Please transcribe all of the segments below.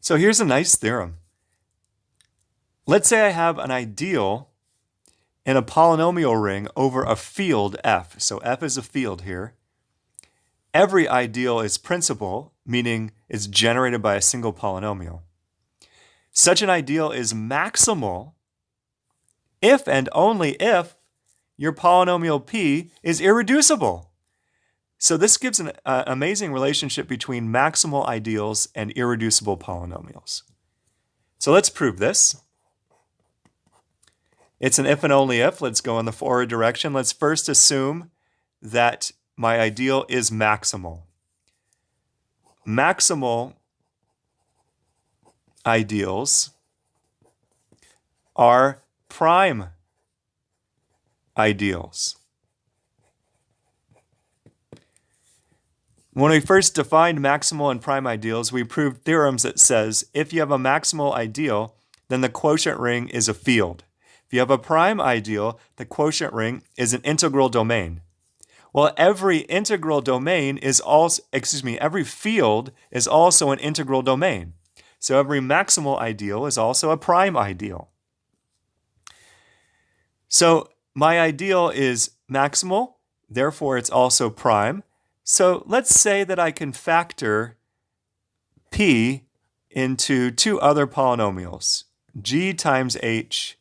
So here's a nice theorem. Let's say I have an ideal in a polynomial ring over a field F. So F is a field here. Every ideal is principal, meaning it's generated by a single polynomial. Such an ideal is maximal if and only if your polynomial P is irreducible. So this gives an amazing relationship between maximal ideals and irreducible polynomials. So let's prove this. It's an if and only if. Let's go in the forward direction. Let's first assume that my ideal is maximal. Maximal ideals are prime ideals. When we first defined maximal and prime ideals, we proved theorems that says if you have a maximal ideal, then the quotient ring is a field. If you have a prime ideal, the quotient ring is an integral domain. Well, every integral domain is also, every field is also an integral domain. So every maximal ideal is also a prime ideal. So my ideal is maximal, therefore it's also prime. So let's say that I can factor P into two other polynomials, g times h,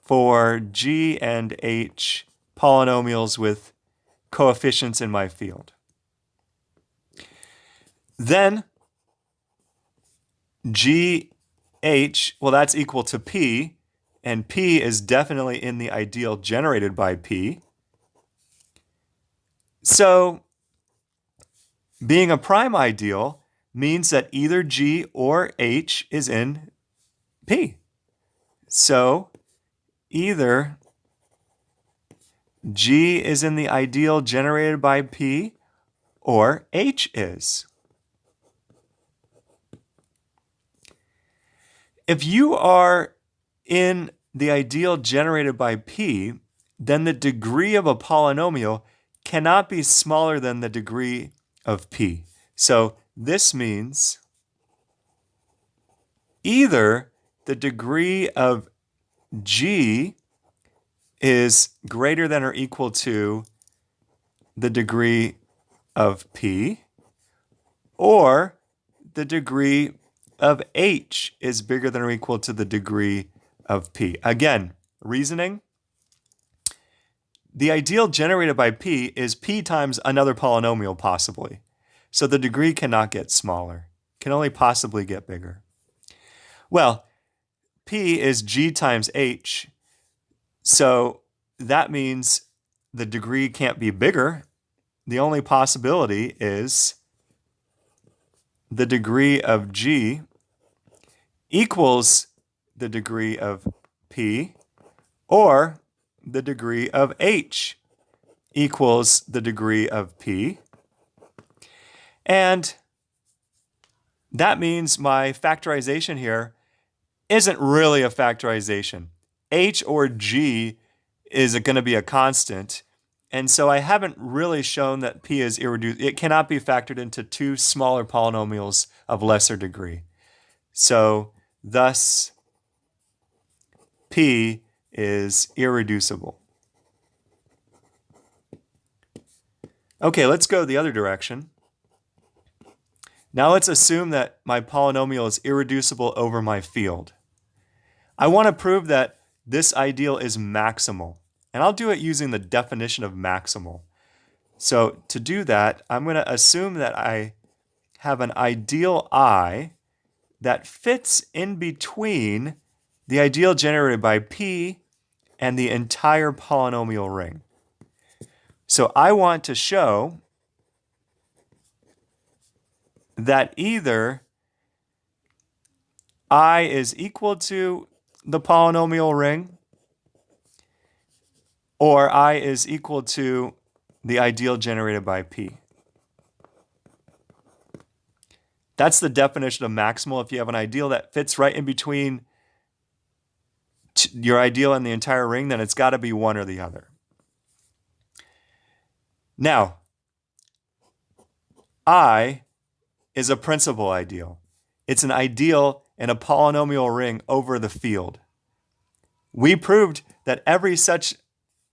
for g and h polynomials with coefficients in my field. Then gh, well, that's equal to p, and p is definitely in the ideal generated by p. So being a prime ideal means that either g or h is in p. So either g is in the ideal generated by p or h is. If you are in the ideal generated by p, then the degree of a polynomial cannot be smaller than the degree of p. So this means either the degree of g is greater than or equal to the degree of p, or the degree of h is bigger than or equal to the degree of p. Again, reasoning. The ideal generated by p is p times another polynomial, possibly. So the degree cannot get smaller, can only possibly get bigger. Well, p is g times h, so that means the degree can't be bigger. The only possibility is the degree of g equals the degree of p, or the degree of h equals the degree of p. And that means my factorization here isn't really a factorization. H or g is going to be a constant. And so I haven't really shown that p is irreducible. It cannot be factored into two smaller polynomials of lesser degree. So thus, p is irreducible. Okay, let's go the other direction. Now let's assume that my polynomial is irreducible over my field. I want to prove that this ideal is maximal, and I'll do it using the definition of maximal. So to do that, I'm going to assume that I have an ideal I that fits in between the ideal generated by p and the entire polynomial ring. So I want to show that either I is equal to the polynomial ring or I is equal to the ideal generated by p. That's the definition of maximal. If you have an ideal that fits right in between your ideal and the entire ring, then it's got to be one or the other. Now, I is a principal ideal. It's an ideal in a polynomial ring over the field. We proved that every such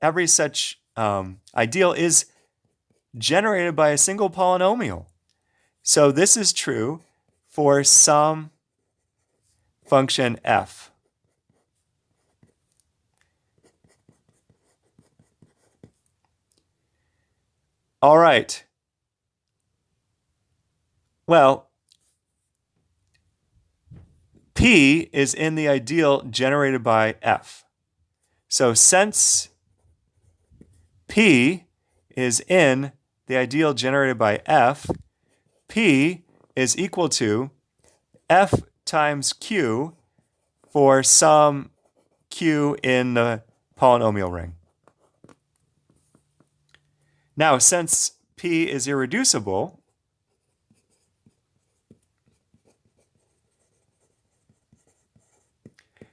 ideal is generated by a single polynomial. So this is true for some function f. All right. Well, P is in the ideal generated by f. So since P is in the ideal generated by f, P is equal to f times q for some q in the polynomial ring. Now, since P is irreducible,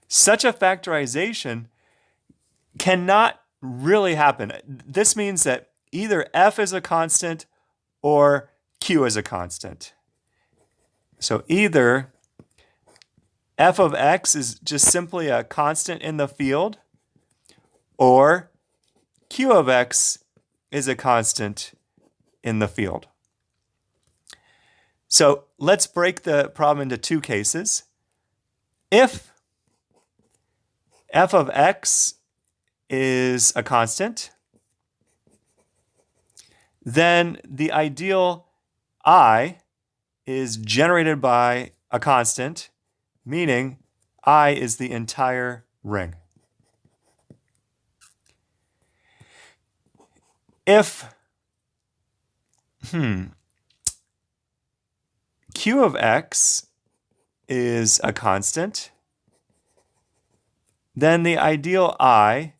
such a factorization cannot really happen. This means that either f is a constant or q is a constant. So either f of x is just simply a constant in the field, or q of x is a constant in the field. So let's break the problem into two cases. If f of x is a constant, then the ideal I is generated by a constant, meaning I is the entire ring. If q of x is a constant, then the ideal I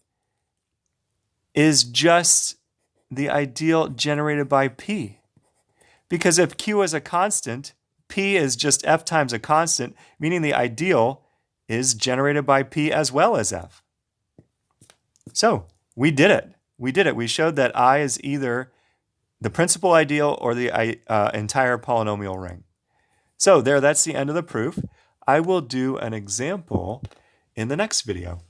is just the ideal generated by P. Because if Q is a constant, P is just F times a constant, meaning the ideal is generated by P as well as F. So we did it. We did it. We showed that I is either the principal ideal or the entire polynomial ring. So that's the end of the proof. I will do an example in the next video.